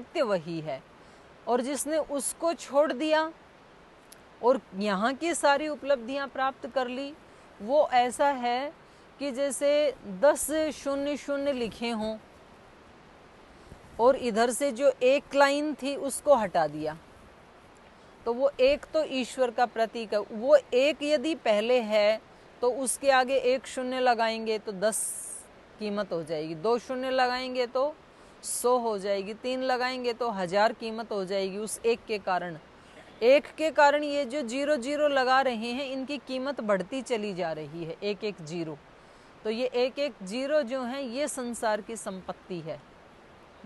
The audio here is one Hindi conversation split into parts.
कृत्य वही है, और जिसने उसको छोड़ दिया और यहाँ की सारी उपलब्धियाँ प्राप्त कर ली, वो ऐसा है कि जैसे 10 शून्य शून्य लिखे हों और इधर से जो एक लाइन थी उसको हटा दिया, तो वो एक तो ईश्वर का प्रतीक है। वो एक यदि पहले है तो उसके आगे एक शून्य लगाएंगे तो 10 कीमत हो जाएगी, 2 शून्य लगाएंगे तो 100 हो जाएगी, 3 लगाएंगे तो 1000 कीमत हो जाएगी उस एक के कारण। एक के कारण ये जो 0 0 लगा रहे हैं इनकी कीमत बढ़ती चली जा रही है, एक एक जीरो। तो ये एक एक जीरो जो है ये संसार की संपत्ति है,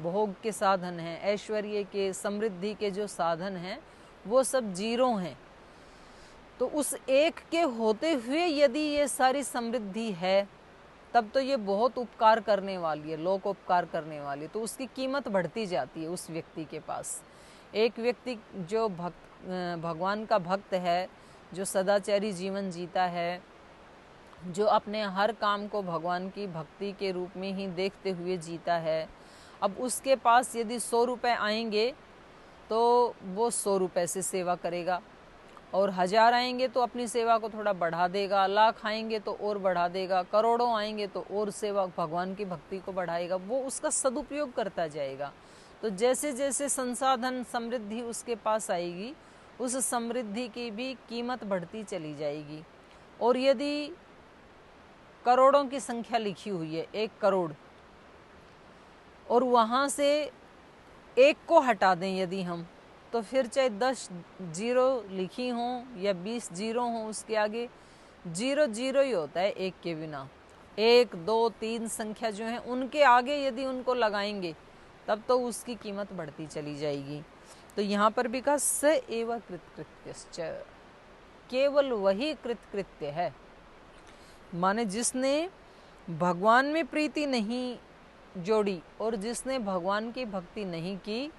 भोग के साधन हैं, ऐश्वर्य के, समृद्धि के जो साधन हैं वो सब जीरो हैं। तो उस एक के होते हुए यदि ये सारी समृद्धि है तब तो ये बहुत उपकार करने वाली है, लोक उपकार करने वाली, तो उसकी कीमत बढ़ती जाती है उस व्यक्ति के पास। एक व्यक्ति जो भगवान का भक्त है, जो सदाचारी जीवन जीता है, जो अपने हर काम को भगवान की भक्ति के रूप में ही देखते हुए जीता है, अब उसके पास यदि 100 रुपये आएंगे तो वो 100 रुपये से सेवा करेगा, और 1000 आएंगे तो अपनी सेवा को थोड़ा बढ़ा देगा, लाख आएंगे तो और बढ़ा देगा, करोड़ों आएंगे तो और सेवा भगवान की भक्ति को बढ़ाएगा, वो उसका सदुपयोग करता जाएगा। तो जैसे जैसे संसाधन समृद्धि उसके पास आएगी उस समृद्धि की भी कीमत बढ़ती चली जाएगी। और यदि करोड़ों की संख्या लिखी हुई है, 1 करोड़, और वहाँ से एक को हटा दें यदि हम, तो फिर चाहे 10 जीरो लिखी हों या 20 जीरो हों, उसके आगे जीरो जीरो ही होता है एक के बिना। 1 2 3 संख्या जो है उनके आगे यदि उनको लगाएंगे तब तो उसकी कीमत बढ़ती चली जाएगी। तो यहाँ पर भी कहा स एव कृतकृत्यश्च, केवल वही कृतकृत्य है, माने जिसने भगवान में प्रीति नहीं जोड़ी और जिसने भगवान की भक्ति नहीं की,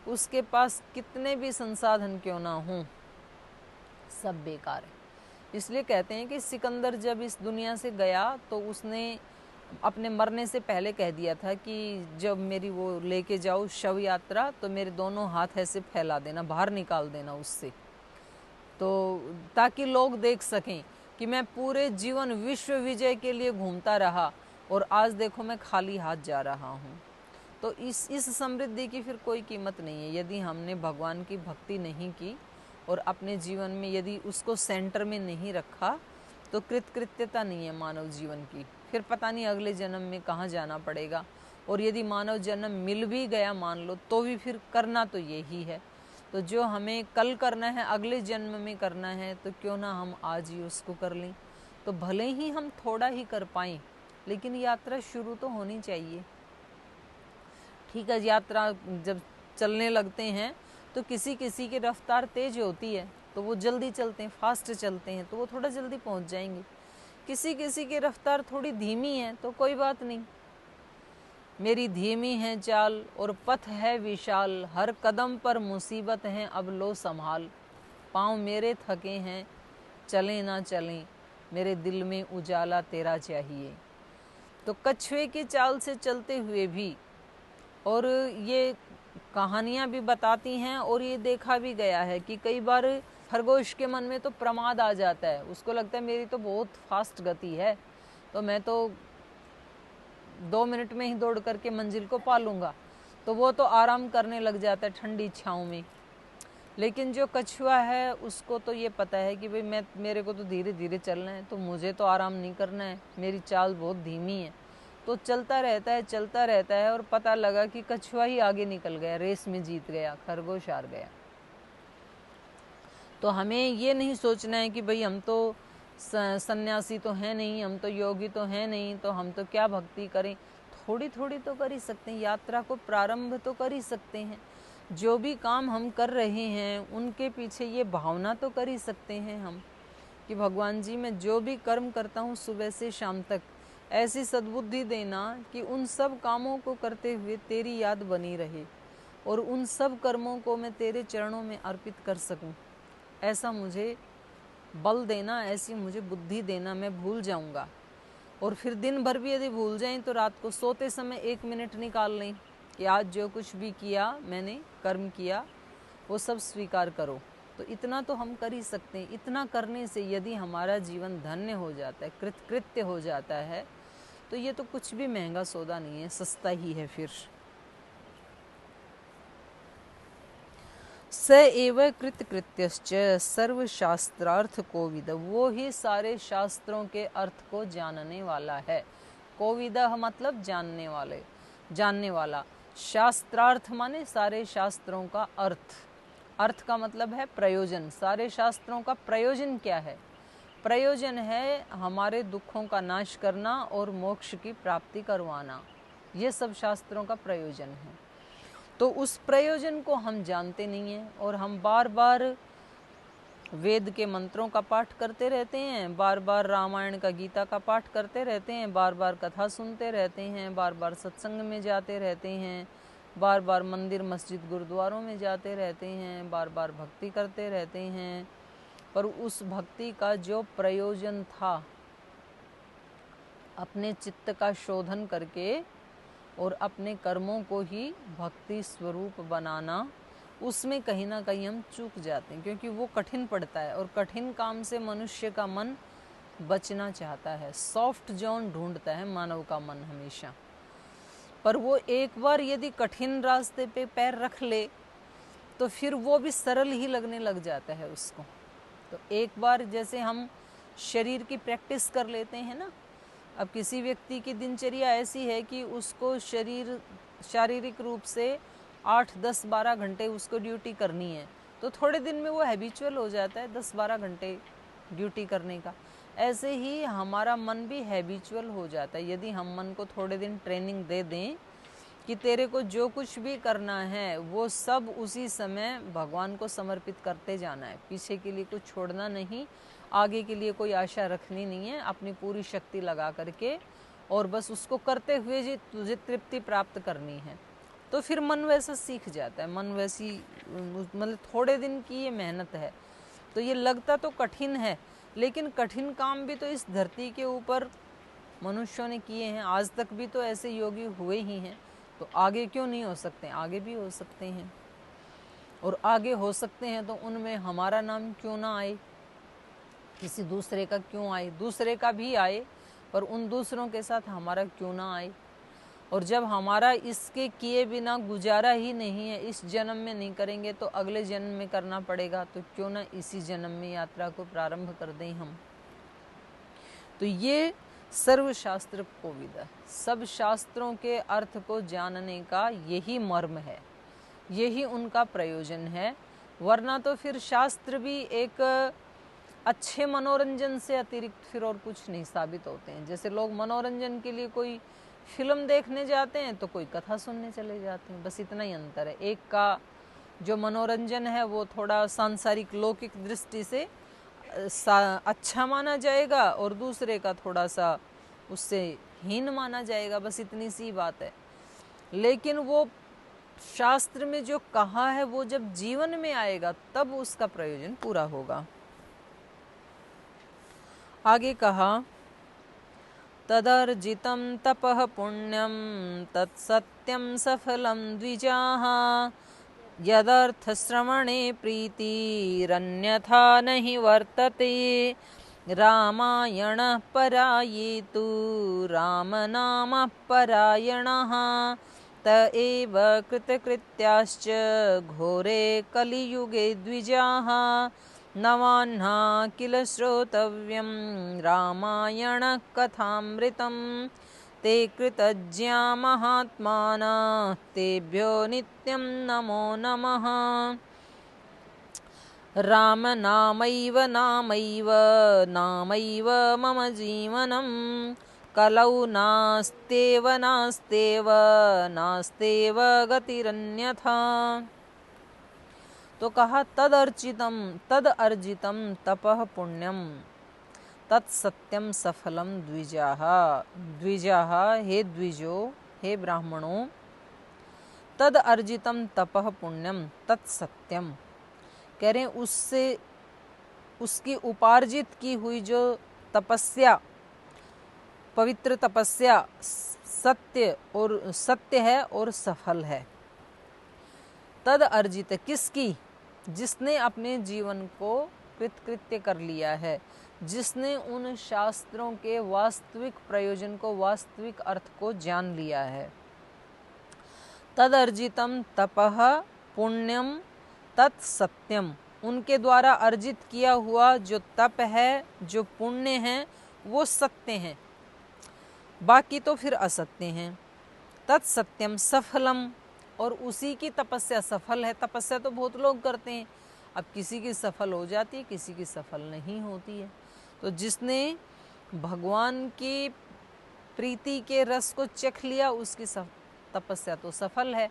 उसके पास कितने भी संसाधन क्यों ना हों सब बेकार है। इसलिए कहते हैं कि सिकंदर जब इस दुनिया से गया तो उसने अपने मरने से पहले कह दिया था कि जब मेरी वो लेके जाओ शव यात्रा तो मेरे दोनों हाथ ऐसे फैला देना, बाहर निकाल देना उससे, तो ताकि लोग देख सकें कि मैं पूरे जीवन विश्व विजय के लिए घूमता रहा और आज देखो मैं खाली हाथ जा रहा हूँ। तो इस समृद्धि की फिर कोई कीमत नहीं है यदि हमने भगवान की भक्ति नहीं की और अपने जीवन में यदि उसको सेंटर में नहीं रखा, तो कृतकृत्यता नहीं है मानव जीवन की। फिर पता नहीं अगले जन्म में कहाँ जाना पड़ेगा, और यदि मानव जन्म मिल भी गया मान लो तो भी फिर करना तो यही है। तो जो हमें कल करना है, अगले जन्म में करना है, तो क्यों ना हम आज ही उसको कर लें। तो भले ही हम थोड़ा ही कर पाएँ, लेकिन यात्रा शुरू तो होनी चाहिए। ठीक है, यात्रा जब चलने लगते हैं तो किसी किसी की रफ्तार तेज होती है तो वो जल्दी चलते हैं, फास्ट चलते हैं तो वो थोड़ा जल्दी पहुंच जाएंगे। किसी किसी की रफ्तार थोड़ी धीमी है तो कोई बात नहीं, मेरी धीमी है चाल और पथ है विशाल, हर कदम पर मुसीबत है अब लो संभाल, पाँव मेरे थके हैं चलें ना चलें, मेरे दिल में उजाला तेरा चाहिए। तो कछुए की चाल से चलते हुए भी, और ये कहानियाँ भी बताती हैं और ये देखा भी गया है कि कई बार खरगोश के मन में तो प्रमाद आ जाता है, उसको लगता है मेरी तो बहुत फास्ट गति है तो मैं तो 2 मिनट में ही दौड़ करके मंजिल को पा लूँगा, तो वो तो आराम करने लग जाता है ठंडी छाँव में। लेकिन जो कछुआ है उसको तो ये पता है कि भाई मेरे को तो धीरे धीरे चलना है, तो मुझे तो आराम नहीं करना है, मेरी चाल बहुत धीमी है। तो चलता रहता है और पता लगा कि कछुआ ही आगे निकल गया, रेस में जीत गया, खरगोश हार गया। तो हमें ये नहीं सोचना है कि भाई हम तो सन्यासी तो हैं नहीं, हम तो योगी तो हैं नहीं, तो हम तो क्या भक्ति करें। थोड़ी थोड़ी तो कर ही सकते हैं, यात्रा को प्रारंभ तो कर ही सकते हैं। जो भी काम हम कर रहे हैं उनके पीछे ये भावना तो कर ही सकते हैं हम कि भगवान जी मैं जो भी कर्म करता हूँ सुबह से शाम तक ऐसी सद्बुद्धि देना कि उन सब कामों को करते हुए तेरी याद बनी रहे और उन सब कर्मों को मैं तेरे चरणों में अर्पित कर सकूं। ऐसा मुझे बल देना, ऐसी मुझे बुद्धि देना, मैं भूल जाऊंगा। और फिर दिन भर भी यदि भूल जाएं तो रात को सोते समय 1 मिनट निकाल लें कि आज जो कुछ भी किया मैंने, कर्म किया, वो सब स्वीकार करो। तो इतना तो हम कर ही सकते हैं। इतना करने से यदि हमारा जीवन धन्य हो जाता है, कृतकृत्य हो जाता है, तो ये तो कुछ भी महंगा सौदा नहीं है, सस्ता ही है फिर। स एव कृतकृत्यश्च सर्वशास्त्रार्थ कोविद, वो ही सारे शास्त्रों के अर्थ को जानने वाला है। कोविद मतलब जानने वाले, जानने वाला। शास्त्रार्थ माने सारे शास्त्रों का अर्थ। अर्थ का मतलब है प्रयोजन। सारे शास्त्रों का प्रयोजन क्या है? प्रयोजन है हमारे दुखों का नाश करना और मोक्ष की प्राप्ति करवाना। ये सब शास्त्रों का प्रयोजन है। तो उस प्रयोजन को हम जानते नहीं हैं और हम बार बार वेद के मंत्रों का पाठ करते रहते हैं, बार बार रामायण का, गीता का पाठ करते रहते हैं, बार बार कथा सुनते रहते हैं, बार बार सत्संग में जाते रहते हैं, बार बार मंदिर मस्जिद गुरुद्वारों में जाते रहते हैं, बार बार भक्ति करते रहते हैं, पर उस भक्ति का जो प्रयोजन था अपने चित्त का शोधन करके और अपने कर्मों को ही भक्ति स्वरूप बनाना, उसमें कहीं ना कहीं हम चूक जाते हैं, क्योंकि वो कठिन पड़ता है और कठिन काम से मनुष्य का मन बचना चाहता है। सॉफ्ट जोन ढूंढता है मानव का मन हमेशा। पर वो एक बार यदि कठिन रास्ते पे पैर रख ले तो फिर वो भी सरल ही लगने लग जाता है उसको। तो एक बार जैसे हम शरीर की प्रैक्टिस कर लेते हैं ना, अब किसी व्यक्ति की दिनचर्या ऐसी है कि उसको शारीरिक रूप से 8, 10, 12 घंटे उसको ड्यूटी करनी है, तो थोड़े दिन में वो हैबिचुअल हो जाता है 10-12 घंटे ड्यूटी करने का। ऐसे ही हमारा मन भी हैबिचुअल हो जाता है। यदि हम मन को थोड़े दिन ट्रेनिंग दे दें कि तेरे को जो कुछ भी करना है वो सब उसी समय भगवान को समर्पित करते जाना है, पीछे के लिए कुछ छोड़ना नहीं, आगे के लिए कोई आशा रखनी नहीं है, अपनी पूरी शक्ति लगा करके और बस उसको करते हुए जी तुझे तृप्ति प्राप्त करनी है, तो फिर मन वैसा सीख जाता है। मन वैसी, मतलब थोड़े दिन की ये मेहनत है। तो ये लगता तो कठिन है, लेकिन कठिन काम भी तो इस धरती के ऊपर मनुष्यों ने किए हैं। आज तक भी तो ऐसे योगी हुए ही हैं, तो आगे क्यों नहीं हो सकते? आगे भी हो सकते हैं। और आगे हो सकते हैं तो उनमें हमारा नाम क्यों ना आए, किसी दूसरे का क्यों आए? दूसरे का भी आए, पर उन दूसरों के साथ हमारा क्यों ना आए? और जब हमारा इसके किए बिना गुजारा ही नहीं है, इस जन्म में नहीं करेंगे तो अगले जन्म में करना पड़ेगा, तो क्यों ना इसी जन्म में यात्रा को प्रारंभ कर दें हम। तो ये सर्वशास्त्र कोविद है। सब शास्त्रों के अर्थ को जानने का यही मर्म है, यही उनका प्रयोजन है। वरना तो फिर शास्त्र भी एक अच्छे मनोरंजन से अतिरिक्त फिर और कुछ नहीं साबित होते हैं। जैसे लोग मनोरंजन के लिए कोई फिल्म देखने जाते हैं तो कोई कथा सुनने चले जाते हैं, बस इतना ही अंतर है। एक का जो मनोरंजन है वो थोड़ा सांसारिक लौकिक दृष्टि से अच्छा माना जाएगा और दूसरे का थोड़ा सा उससे हीन माना जाएगा, बस इतनी सी बात है। लेकिन वो शास्त्र में जो कहा है वो जब जीवन में आएगा तब उसका प्रयोजन पूरा होगा। आगे कहा, तदर्जितं तपः पुण्यं तत्सत्यं सफलं द्विजाः यदर्थश्रवणे प्रीतिरन्यथा नहि वर्तते रामायणः परायेतु रामनामः परायणः त एव कृतकृत्याश्च घोरे कलियुगे द्विजाः नवाह्ना किल श्रोतव्यं रामायण कथामृतं ते कृतज्ञा महात्मानः तेभ्यो नित्यं नमो नमः। राम नामैव नामैव नामैव मम जीवनं कलौ नास्तेव नास्तेव नास्तेव गतिरन्यथा। तो कहा, तद अर्जितम तपः पुण्यम तत्सत्यम सफलम द्विजाः। द्विजाः, हे द्विजो, हे ब्राह्मणों, तद अर्जितम तपः पुण्यम तत्सत्यम, कह रहे हैं उससे उसकी उपार्जित की हुई जो तपस्या, पवित्र तपस्या, सत्य है और सफल है। तद अर्जित किसकी? जिसने अपने जीवन को कृतकृत्य कर लिया है, जिसने उन शास्त्रों के वास्तविक प्रयोजन को, वास्तविक अर्थ को जान लिया है। तद अर्जितम तपः पुण्यम तत्सत्यम, उनके द्वारा अर्जित किया हुआ जो तप है, जो पुण्य है, वो सत्य हैं, बाकी तो फिर असत्य हैं। तत्सत्यम सफलम, और उसी की तपस्या सफल है। तपस्या तो बहुत लोग करते हैं, अब किसी की सफल हो जाती है, किसी की सफल नहीं होती है। तो जिसने भगवान की प्रीति के रस को चख लिया, उसकी तपस्या तो सफल है,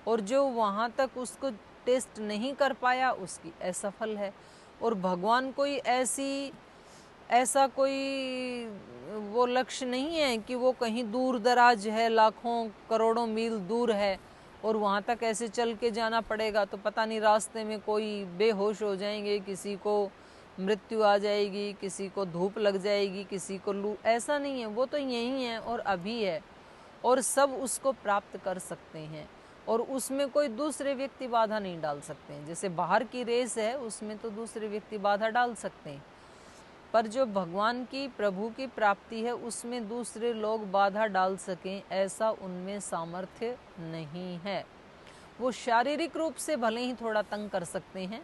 और जो वहाँ तक उसको टेस्ट नहीं कर पाया, उसकी असफल है। और भगवान कोई ऐसा कोई वो लक्ष्य नहीं है कि वो कहीं दूर दराज है, लाखों करोड़ों मील दूर है, और वहाँ तक ऐसे चल के जाना पड़ेगा तो पता नहीं रास्ते में कोई बेहोश हो जाएंगे, किसी को मृत्यु आ जाएगी, किसी को धूप लग जाएगी, किसी को लू, ऐसा नहीं है। वो तो यही है और अभी है, और सब उसको प्राप्त कर सकते हैं, और उसमें कोई दूसरे व्यक्ति बाधा नहीं डाल सकते हैं। जैसे बाहर की रेस है, उसमें तो दूसरे व्यक्ति बाधा डाल सकते हैं, पर जो भगवान की, प्रभु की प्राप्ति है, उसमें दूसरे लोग बाधा डाल सकें, ऐसा उनमें सामर्थ्य नहीं है। वो शारीरिक रूप से भले ही थोड़ा तंग कर सकते हैं,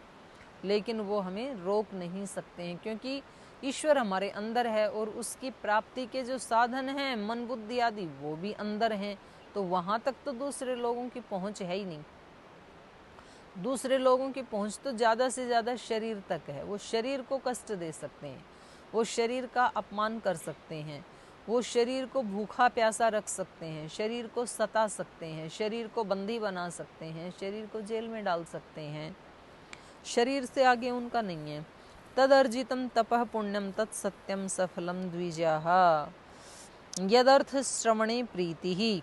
लेकिन वो हमें रोक नहीं सकते हैं, क्योंकि ईश्वर हमारे अंदर है, और उसकी प्राप्ति के जो साधन हैं, मन बुद्धि आदि, वो भी अंदर हैं। तो वहाँ तक तो दूसरे लोगों की पहुँच है ही नहीं। दूसरे लोगों की पहुँच तो ज़्यादा से ज़्यादा शरीर तक है। वो शरीर को कष्ट दे सकते हैं, वो शरीर का अपमान कर सकते हैं, वो शरीर को भूखा प्यासा रख सकते हैं, शरीर को सता सकते हैं, शरीर को बंदी बना सकते हैं, शरीर को जेल में डाल सकते हैं। शरीर से आगे उनका नहीं है। तद अर्जितम तपः पुण्यम तत्सत्यम सफलम द्विजाः यदर्थ श्रवणे प्रीति ही।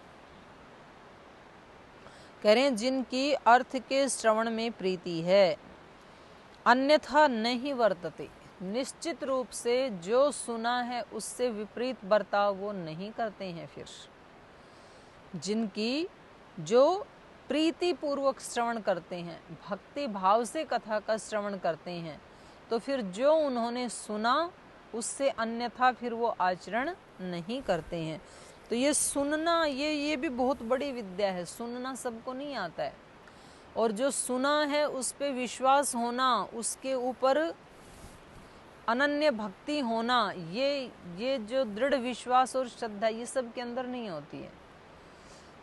कह रहे हैं जिनकी अर्थ के श्रवण में प्रीति है, अन्यथा नहीं वर्तते, निश्चित रूप से जो सुना है उससे विपरीत बर्ताव वो नहीं करते हैं। फिर जिनकी जो प्रीति पूर्वक श्रवण करते हैं, भक्ति भाव से कथा का श्रवण करते हैं, तो फिर जो उन्होंने सुना उससे अन्यथा फिर वो आचरण नहीं करते हैं। तो ये सुनना, ये भी बहुत बड़ी विद्या है। सुनना सबको नहीं आता है, और जो सुना है उस पे विश्वास होना, उसके ऊपर अनन्य भक्ति होना, ये जो दृढ़ विश्वास और श्रद्धा, ये सब के अंदर नहीं होती है।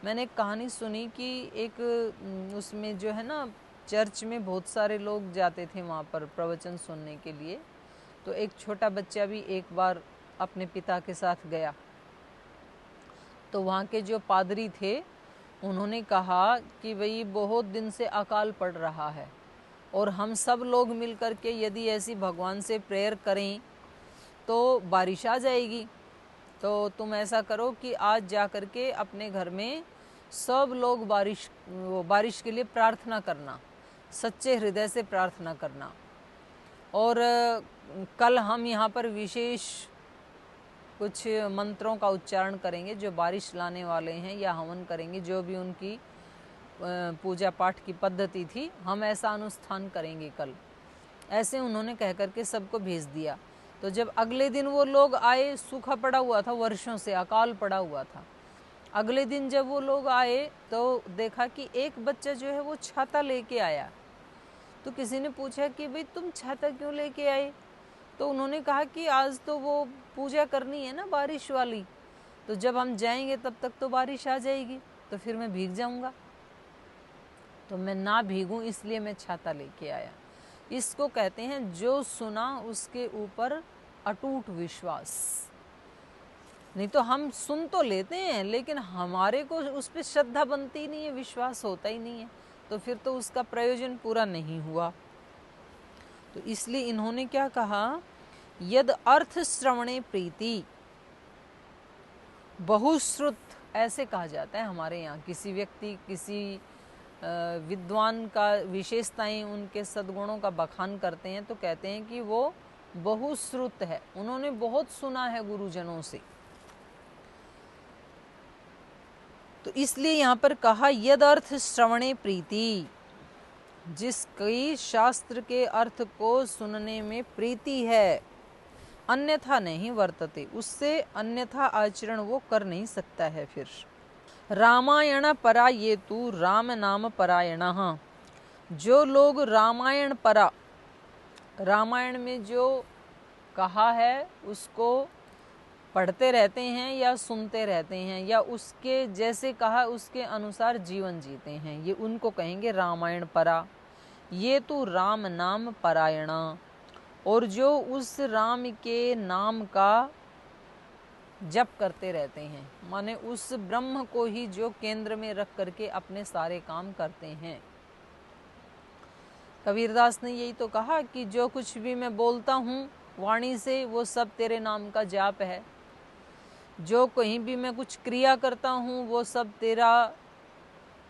मैंने एक कहानी सुनी कि एक उसमें जो है ना, चर्च में बहुत सारे लोग जाते थे वहाँ पर प्रवचन सुनने के लिए। तो एक छोटा बच्चा भी एक बार अपने पिता के साथ गया। तो वहाँ के जो पादरी थे, उन्होंने कहा कि भाई बहुत दिन से अकाल पड़ रहा है, और हम सब लोग मिल कर के यदि ऐसी भगवान से प्रेयर करें तो बारिश आ जाएगी। तो तुम ऐसा करो कि आज जा कर के अपने घर में सब लोग बारिश के लिए प्रार्थना करना, सच्चे हृदय से प्रार्थना करना, और कल हम यहाँ पर विशेष कुछ मंत्रों का उच्चारण करेंगे जो बारिश लाने वाले हैं, या हवन करेंगे, जो भी उनकी पूजा पाठ की पद्धति थी, हम ऐसा अनुष्ठान करेंगे कल। ऐसे उन्होंने कह करके सबको भेज दिया। तो जब अगले दिन वो लोग आए, सूखा पड़ा हुआ था, वर्षों से अकाल पड़ा हुआ था। अगले दिन जब वो लोग आए तो देखा कि एक बच्चा जो है वो छाता लेके आया। तो किसी ने पूछा कि भाई तुम छाता क्यों लेके आए? तो उन्होंने कहा कि आज तो वो पूजा करनी है ना बारिश वाली, तो जब हम जाएंगे तब तक तो बारिश आ जाएगी, तो फिर मैं भीग जाऊंगा, तो मैं ना भीगूं इसलिए मैं छाता लेके आया। इसको कहते हैं जो सुना उसके ऊपर अटूट विश्वास। नहीं तो हम सुन तो लेते हैं, लेकिन हमारे को उस पर श्रद्धा बनती नहीं है, विश्वास होता ही नहीं है, तो फिर तो उसका प्रयोजन पूरा नहीं हुआ। तो इसलिए इन्होंने क्या कहा, यद अर्थ श्रवणे प्रीति, बहुश्रुत ऐसे कहा जाता है हमारे यहाँ। किसी व्यक्ति, किसी विद्वान का विशेषताएं, उनके सद्गुणों का बखान करते हैं तो कहते हैं कि वो बहुश्रुत है, उन्होंने बहुत सुना है गुरुजनों से। तो इसलिए यहाँ पर कहा यद अर्थ श्रवणे प्रीति, जिसकी शास्त्र के अर्थ को सुनने में प्रीति है, अन्यथा नहीं वर्तते, उससे अन्यथा आचरण वो कर नहीं सकता है। फिर रामायण परा ये तू राम नाम परायण, जो लोग रामायण परा, रामायण में जो कहा है उसको पढ़ते रहते हैं या सुनते रहते हैं या उसके जैसे कहा उसके अनुसार जीवन जीते हैं, ये उनको कहेंगे रामायण परा। ये तो राम नाम परायणा, और जो उस राम के नाम का जप करते रहते हैं, माने उस ब्रह्म को ही जो केंद्र में रख करके अपने सारे काम करते हैं। कबीरदास ने यही तो कहा कि जो कुछ भी मैं बोलता हूँ वाणी से वो सब तेरे नाम का जाप है, जो कहीं भी मैं कुछ क्रिया करता हूँ वो सब तेरा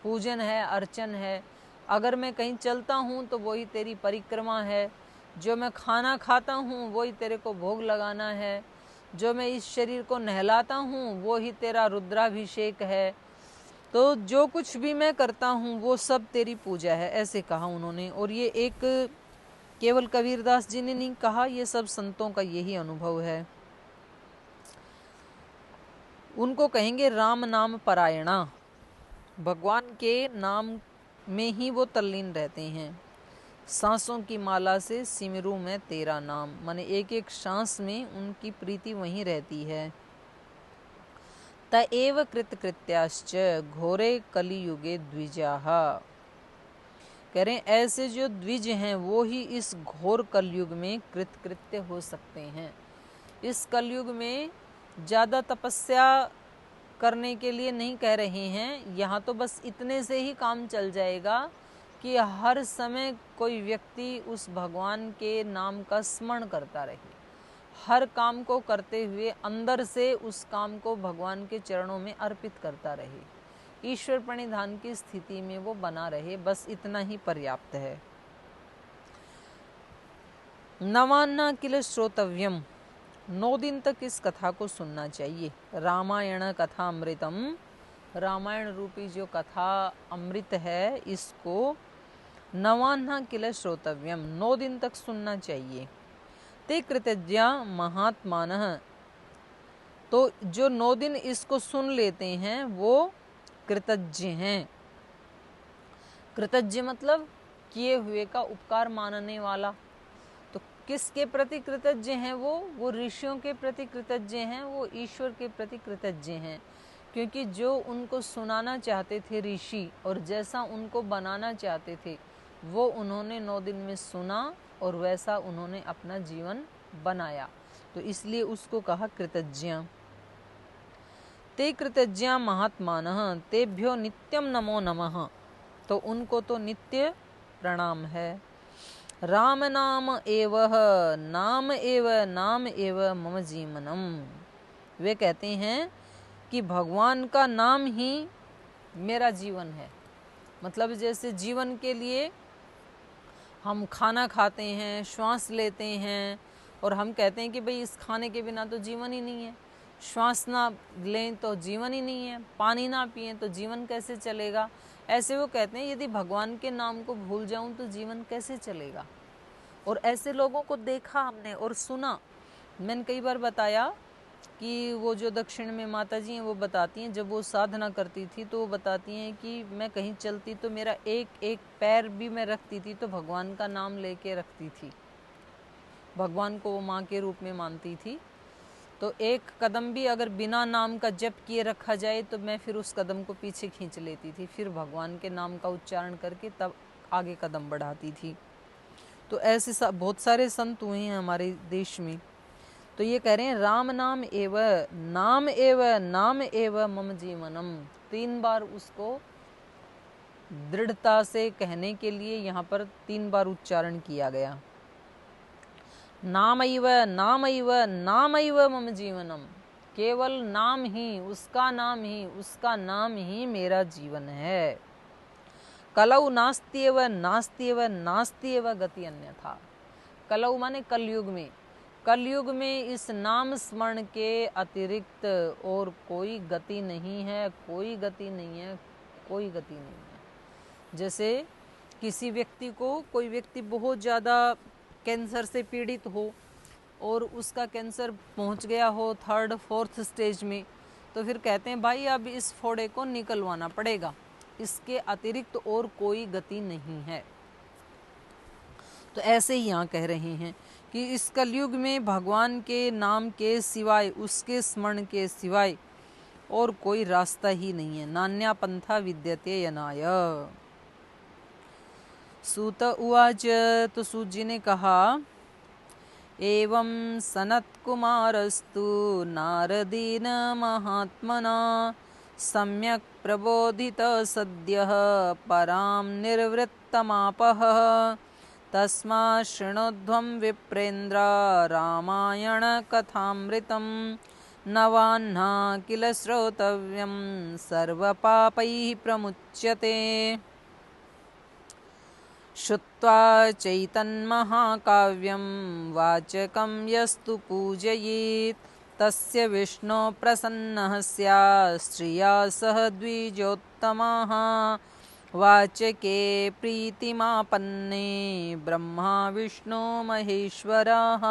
पूजन है, अर्चन है। अगर मैं कहीं चलता हूँ तो वही तेरी परिक्रमा है, जो मैं खाना खाता हूँ वही तेरे को भोग लगाना है, जो मैं इस शरीर को नहलाता हूँ वो ही तेरा रुद्राभिषेक है। तो जो कुछ भी मैं करता हूँ वो सब तेरी पूजा है, ऐसे कहा उन्होंने। और ये एक केवल कबीरदास जी ने नहीं कहा, ये सब संतों का यही अनुभव है। उनको कहेंगे राम नाम परायणा, भगवान के नाम में ही वो तल्लीन रहते हैं। सांसों की माला से सिमरू में तेरा नाम, माने एक एक सांस में उनकी प्रीति वहीं रहती है। तएव कृतकृत्याश्च घोरे कलियुगे द्विजाः, कह रहे ऐसे जो द्विज हैं वो ही इस घोर कलयुग में कृतकृत्य हो सकते हैं। इस कलयुग में ज़्यादा तपस्या करने के लिए नहीं कह रहे हैं, यहाँ तो बस इतने से ही काम चल जाएगा कि हर समय कोई व्यक्ति उस भगवान के नाम का स्मरण करता रहे, हर काम को करते हुए अंदर से उस काम को भगवान के चरणों में अर्पित करता रहे, ईश्वर प्रणिधान की स्थिति में वो बना रहे, बस इतना ही पर्याप्त है। नवान्ना किल श्रोतव्यम, 9 दिन तक इस कथा को सुनना चाहिए। रामायण कथा अमृतम, रामायण रूपी जो कथा अमृत है इसको नवान्ना किल श्रोतव्यम, 9 दिन तक सुनना चाहिए। ते कृतज्ञा महात्मानः, तो जो 9 दिन इसको सुन लेते हैं वो कृतज्ञ हैं। कृतज्ञ मतलब किए हुए का उपकार मानने वाला। तो किसके प्रति कृतज्ञ हैं? वो ऋषियों के प्रति कृतज्ञ हैं, वो ईश्वर के प्रति कृतज्ञ हैं, क्योंकि जो उनको सुनाना चाहते थे ऋषि और जैसा उनको बनाना चाहते थे वो उन्होंने 9 दिन में सुना और वैसा उन्होंने अपना जीवन बनाया, तो इसलिए उसको कहा कृतज्ञ। ते कृतज्ञा महात्मानः तेभ्यो नित्यम नमो नमः, तो उनको तो नित्य प्रणाम है। राम नाम एव नाम एव नाम एव मम जीवनम, वे कहते हैं कि भगवान का नाम ही मेरा जीवन है। मतलब जैसे जीवन के लिए हम खाना खाते हैं, श्वास लेते हैं और हम कहते हैं कि भाई इस खाने के बिना तो जीवन ही नहीं है, श्वास ना लें तो जीवन ही नहीं है, पानी ना पिएं तो जीवन कैसे चलेगा। ऐसे वो कहते हैं यदि भगवान के नाम को भूल जाऊं तो जीवन कैसे चलेगा। और ऐसे लोगों को देखा हमने और सुना। मैंने कई बार बताया कि वो जो दक्षिण में माता जी हैं वो बताती हैं, जब वो साधना करती थी तो वो बताती हैं कि मैं कहीं चलती तो मेरा एक एक पैर भी मैं रखती थी तो भगवान का नाम लेके रखती थी, भगवान को वो माँ के रूप में मानती थी। तो एक कदम भी अगर बिना नाम का जप किए रखा जाए तो मैं फिर उस कदम को पीछे खींच लेती थी, फिर भगवान के नाम का उच्चारण करके तब आगे कदम बढ़ाती थी। तो ऐसे बहुत सारे संत हुए हैं हमारे देश में। तो ये कह रहे हैं राम नाम एव नाम एव नाम एव मम जीवनम, 3 बार उसको दृढ़ता से कहने के लिए यहाँ पर 3 बार उच्चारण किया गया। नामैव नामैव नामैव मम जीवनम, केवल नाम ही, उसका नाम ही, उसका नाम ही मेरा जीवन है। कलौ नास्त्येव नास्त्येव नास्त्येव गति अन्यथा, कलौ माने कलयुग में, कलयुग में इस नाम स्मरण के अतिरिक्त और कोई गति नहीं है, कोई गति नहीं है, कोई गति नहीं है। जैसे किसी व्यक्ति को, कोई व्यक्ति बहुत ज़्यादा कैंसर से पीड़ित हो और उसका कैंसर पहुंच गया हो 3rd 4th स्टेज में, तो फिर कहते हैं भाई अब इस फोड़े को निकलवाना पड़ेगा, इसके अतिरिक्त और कोई गति नहीं है। तो ऐसे ही यहाँ कह रहे हैं कि इस कलयुग में भगवान के नाम के सिवाय, उसके स्मरण के सिवाय और कोई रास्ता ही नहीं है। नान्या पंथा विद्यते यनाय। सूत उवाच, तो सूत जी ने कहा, एवं सनत्कुमारस्तु नारदेन महात्मना सम्यक् प्रबोधित सद्यः परां निर्वृत्तमापः तस्मात् शृणोध्वं विप्रेन्द्र रामायण कथामृतं नवाह्ना किल श्रोतव्यं सर्वपापैः प्रमुच्यते। श्रुत्वा चैतन्महाकाव्यं वाचकं यस्तु पूजयेत् तस्य विष्णो प्रसन्नः स्यात् श्रिया सह द्विजोत्तमाः वाचके प्रीतिमापन्ने ब्रह्मा विष्णु महेश्वराः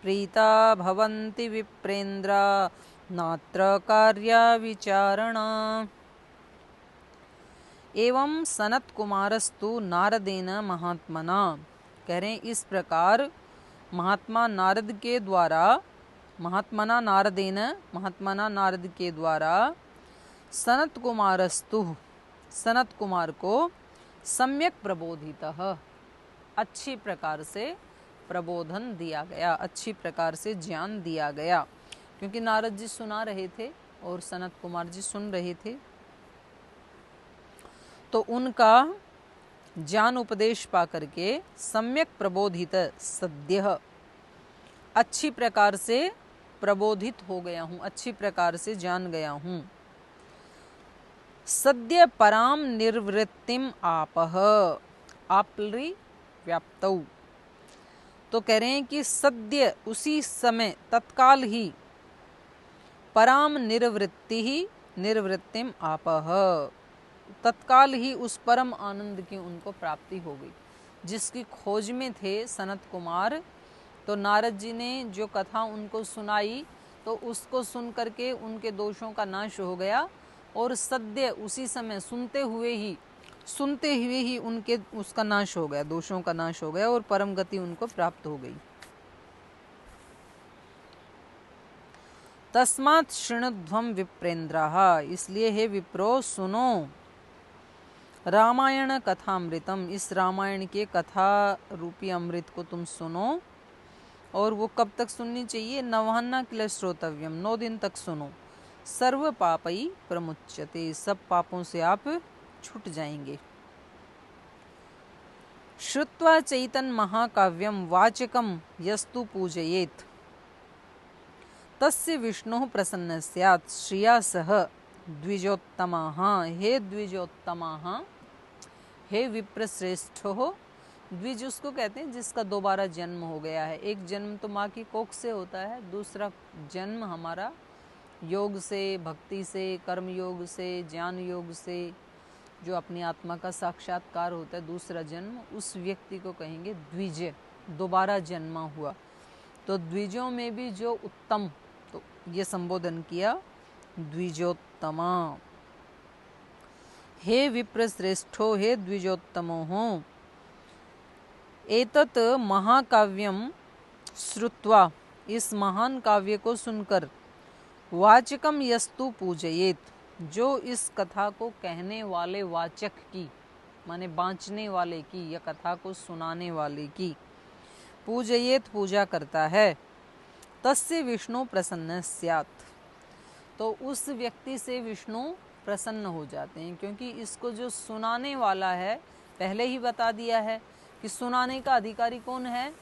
प्रीता भवन्ति विप्रेन्द्र नात्र कार्या विचारणा। एवं सनत कुमारस्तु नारदेन महात्मना, कह रहे हैं इस प्रकार महात्मा नारद के द्वारा, महात्मना नारदेन, महात्मना नारद के द्वारा सनत कुमारस्तु, सनत कुमार को सम्यक प्रबोधितः, अच्छी प्रकार से प्रबोधन दिया गया, अच्छी प्रकार से ज्ञान दिया गया। क्योंकि नारद जी सुना रहे थे और सनत कुमार जी सुन रहे थे, तो उनका ज्ञान उपदेश पा करके सम्यक प्रबोधित सद्यः, अच्छी प्रकार से प्रबोधित हो गया हूँ, अच्छी प्रकार से जान गया हूँ। सद्य पराम निर्वृत्तिम आपह, आपलि व्याप्तौ, तो कह रहे हैं कि सद्य उसी समय, तत्काल ही, पराम निर्वृत्ति ही निर्वृत्तिम आपह, तत्काल ही उस परम आनंद की उनको प्राप्ति हो गई जिसकी खोज में थे सनत कुमार। तो नारद जी ने जो कथा उनको सुनाई तो उसको सुन करके उनके दोषों का नाश हो गया और सद्य उसी समय सुनते हुए ही उनके उसका नाश हो गया, दोषों का नाश हो गया और परम गति उनको प्राप्त हो गई। तस्मात् शृणुध्वं विप्रेन्द्रः, इसलिए हे विप्रो सुनो, रामायण कथामृतम, इस रामायण के कथा रूपी अमृत को तुम सुनो। और वो कब तक सुननी चाहिए? नवान्ना किल श्रोतव्यम, 9 दिन तक सुनो। सर्व पापई प्रमुच्यते, सब पापों से आप छूट जाएंगे। श्रुत्वा चैतन महाकाव्यम वाचकम यस्तु पूजयेत् तस्य विष्णुः प्रसन्न स्यात् श्रिया सह द्विजोत्तमाः, हे द्विजोत्तमाः, हे विप्रश्रेष्ठो। द्विज उसको कहते हैं जिसका दोबारा जन्म हो गया है। एक जन्म तो माँ की कोख से होता है, दूसरा जन्म हमारा योग से, भक्ति से, कर्म योग से, ज्ञान योग से जो अपनी आत्मा का साक्षात्कार होता है, दूसरा जन्म, उस व्यक्ति को कहेंगे द्विज, दोबारा जन्मा हुआ। तो द्विजों में भी जो उत्तम, तो ये संबोधन किया द्विजोत्तमा, हे विप्रश्रेष्ठो, हे द्विजोत्तमो हो। एतत् महाकाव्यम श्रुत्वा, इस महान काव्य को सुनकर, वाचकम यस्तु पूजयेत, जो इस कथा को कहने वाले वाचक की, माने बाँचने वाले की या कथा को सुनाने वाले की, पूजयेत पूजा करता है, तस्य विष्णु प्रसन्न स्यात्, तो उस व्यक्ति से विष्णु प्रसन्न हो जाते हैं। क्योंकि इसको जो सुनाने वाला है, पहले ही बता दिया है कि सुनाने का अधिकारी कौन है।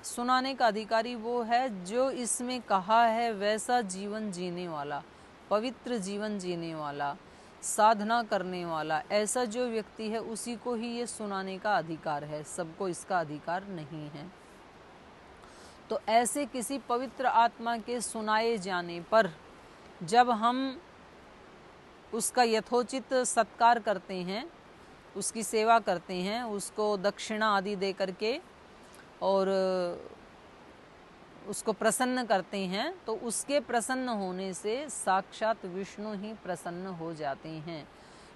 सुनाने का अधिकारी वो है जो इसमें कहा है वैसा जीवन जीने वाला, पवित्र जीवन जीने वाला, साधना करने वाला, ऐसा जो व्यक्ति है उसी को ही ये सुनाने का अधिकार है, सबको इसका अधिकार नहीं है। तो ऐसे किसी पवित्र आत्मा के सुनाए जाने पर जब हम उसका यथोचित सत्कार करते हैं, उसकी सेवा करते हैं, उसको दक्षिणा आदि दे करके और उसको प्रसन्न करते हैं, तो उसके प्रसन्न होने से साक्षात विष्णु ही प्रसन्न हो जाते हैं।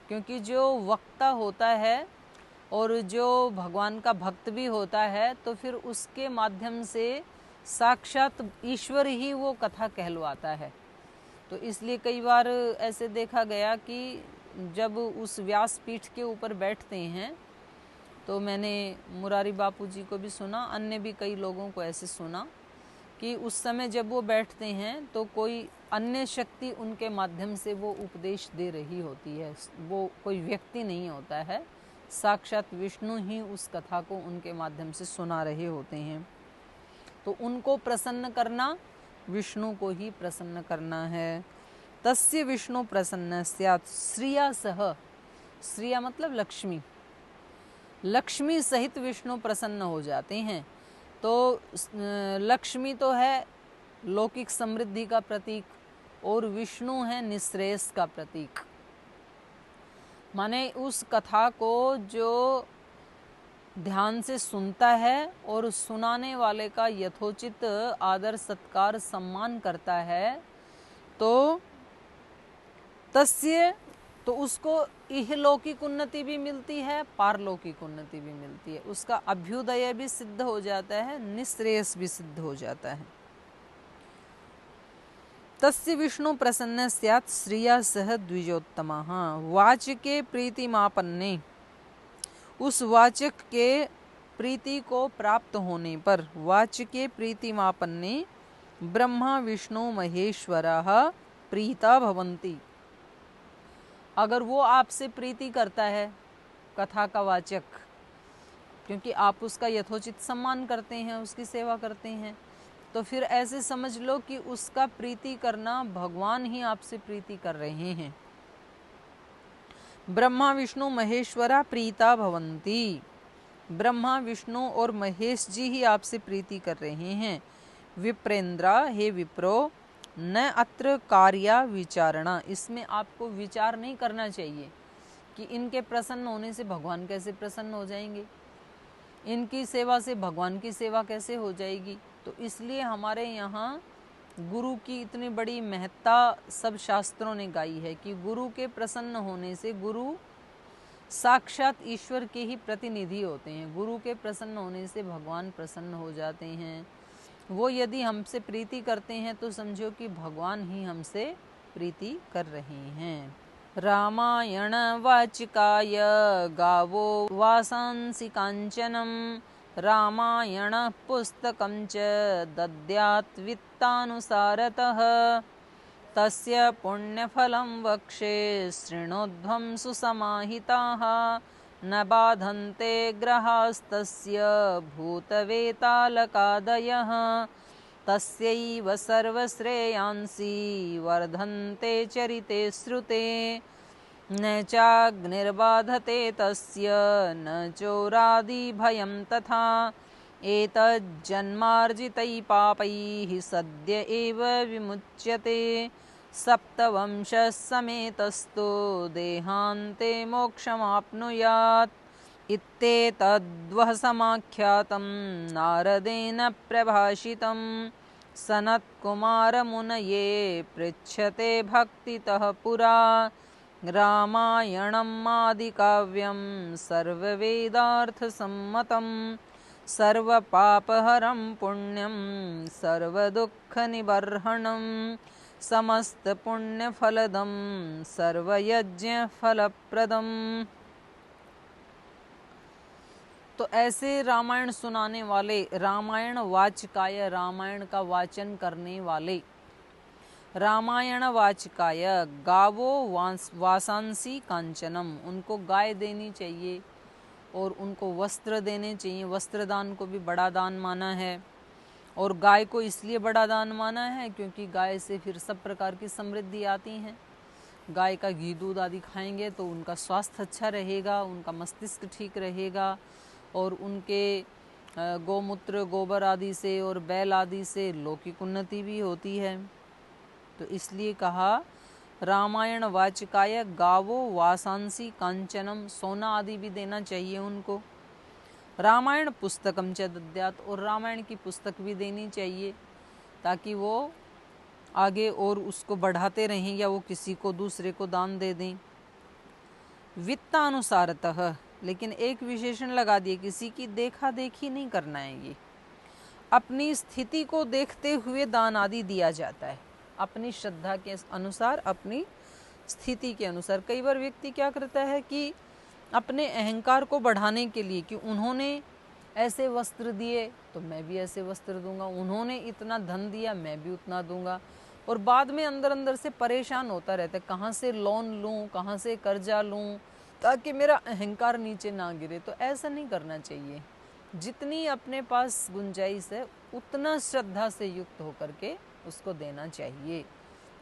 क्योंकि जो वक्ता होता है और जो भगवान का भक्त भी होता है, तो फिर उसके माध्यम से साक्षात ईश्वर ही वो कथा कहलवाता है। तो इसलिए कई बार ऐसे देखा गया कि जब उस व्यासपीठ के ऊपर बैठते हैं, तो मैंने मुरारी बापू जी को भी सुना, अन्य भी कई लोगों को ऐसे सुना कि उस समय जब वो बैठते हैं तो कोई अन्य शक्ति उनके माध्यम से वो उपदेश दे रही होती है, वो कोई व्यक्ति नहीं होता है, साक्षात विष्णु ही उस कथा को उनके माध्यम से सुना रहे होते हैं। तो उनको प्रसन्न करना विष्णु को ही प्रसन्न करना है। तस्य विष्णु प्रसन्न स्यात् श्रिया सह, श्रिया मतलब लक्ष्मी, लक्ष्मी सहित विष्णु प्रसन्न हो जाते हैं। तो लक्ष्मी तो है लौकिक समृद्धि का प्रतीक और विष्णु है निःश्रेयस का प्रतीक। माने उस कथा को जो ध्यान से सुनता है और सुनाने वाले का यथोचित आदर सत्कार सम्मान करता है, तो तस्य, तो उसको इहलौकिक उन्नति भी मिलती है, पारलौकिक उन्नति भी मिलती है, उसका अभ्युदय भी सिद्ध हो जाता है, निःश्रेयस भी सिद्ध हो जाता है। तस्य विष्णु प्रसन्न स्यात् श्रिया सह द्विजोत्तमः। वाचके प्रीतिमापन्ने, उस वाचक के प्रीति को प्राप्त होने पर, वाचके प्रीतिमापन्ने ब्रह्मा विष्णु महेश्वरः प्रीता भवन्ति। अगर वो आपसे प्रीति करता है कथा का वाचक, क्योंकि आप उसका यथोचित सम्मान करते हैं, उसकी सेवा करते हैं, तो फिर ऐसे समझ लो कि उसका प्रीति करना भगवान ही आपसे प्रीति कर रहे हैं। ब्रह्मा विष्णु महेश्वरा प्रीता भवन्ति, ब्रह्मा विष्णु और महेश जी ही आपसे प्रीति कर रहे हैं। विप्रेंद्रा, हे विप्रो, न अत्र कार्या विचारणा, इसमें आपको विचार नहीं करना चाहिए कि इनके प्रसन्न होने से भगवान कैसे प्रसन्न हो जाएंगे, इनकी सेवा से भगवान की सेवा कैसे हो जाएगी। तो इसलिए हमारे यहाँ गुरु की इतनी बड़ी महत्ता सब शास्त्रों ने गाई है कि गुरु के प्रसन्न होने से, गुरु साक्षात ईश्वर के ही प्रतिनिधि होते हैं, गुरु के प्रसन्न होने से भगवान प्रसन्न हो जाते हैं। वो यदि हमसे प्रीति करते हैं तो समझो कि भगवान ही हमसे प्रीति कर रहे हैं। रामायण वाचिकाय गावो वासांसि कांचनम, रामायण पुस्तकं च दद्यात् वित्तानुसारतः, तस्य पुण्यफलं वक्षे शृणोध्वं सुसमाहिताः, न बाधन्ते ग्रहास्तस्य भूतवेतालकादयः, तस्यैव सर्वश्रेयांसि वर्धन्ते चरिते श्रुते, न चाग्निर्बाधते तस्य न चोरादि भयं तथा, एतज्जन्मार्जितैः पापैः सद्य एव विमुच्यते, सप्तवंशः समेतस्तु देहान्ते मोक्षमाप्नुयात्, इत्येतद्वः समाख्यातं नारदेन प्रभाषितं, सनत्कुमारमुनये पृच्छते भक्तितः पुरा, रामायणम् आदिकाव्यं सर्ववेदार्थसम्मतं, सर्वपापहरं पुण्यं सर्वदुःखनिबर्हणं, समस्तपुण्यफलदं सर्वयज्ञफलप्रदं। तो ऐसे रामायण सुनाने वाले, रामायण वाचकाय, रामायण का वाचन करने वाले, रामायण वाचकाय गावो वासांसी कांचनम, उनको गाय देनी चाहिए और उनको वस्त्र देने चाहिए। वस्त्र दान को भी बड़ा दान माना है, और गाय को इसलिए बड़ा दान माना है क्योंकि गाय से फिर सब प्रकार की समृद्धि आती हैं। गाय का घी दूध आदि खाएंगे तो उनका स्वास्थ्य अच्छा रहेगा, उनका मस्तिष्क ठीक रहेगा और उनके गोमूत्र गोबर आदि से और बैल आदि से लौकिक उन्नति भी होती है। तो इसलिए कहा रामायण वाचकाय गावो वासांसी कांचनम, सोना आदि भी देना चाहिए उनको। रामायण पुस्तकम च दद्यात्, और रामायण की पुस्तक भी देनी चाहिए ताकि वो आगे और उसको बढ़ाते रहें या वो किसी को दूसरे को दान दे दें। वित्तानुसारतः, लेकिन एक विशेषण लगा दिए, किसी की देखा देखी नहीं करना है, ये अपनी स्थिति को देखते हुए दान आदि दिया जाता है, अपनी श्रद्धा के अनुसार, अपनी स्थिति के अनुसार। कई बार व्यक्ति क्या करता है कि अपने अहंकार को बढ़ाने के लिए कि उन्होंने ऐसे वस्त्र दिए तो मैं भी ऐसे वस्त्र दूंगा, उन्होंने इतना धन दिया मैं भी उतना दूंगा, और बाद में अंदर अंदर से परेशान होता रहता है, कहाँ से लोन लूँ, कहाँ से कर्जा लूँ ताकि मेरा अहंकार नीचे ना गिरे। तो ऐसा नहीं करना चाहिए, जितनी अपने पास गुंजाइश है उतना श्रद्धा से युक्त होकर के उसको देना चाहिए।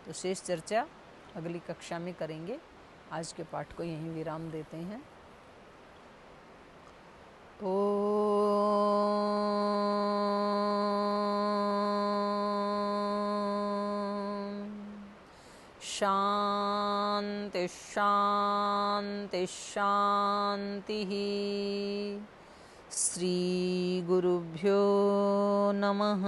तो शेष चर्चा अगली कक्षा में करेंगे। आज के पाठ को यहीं विराम देते हैं। शांति शांति शांति। श्री गुरुभ्यो नमः।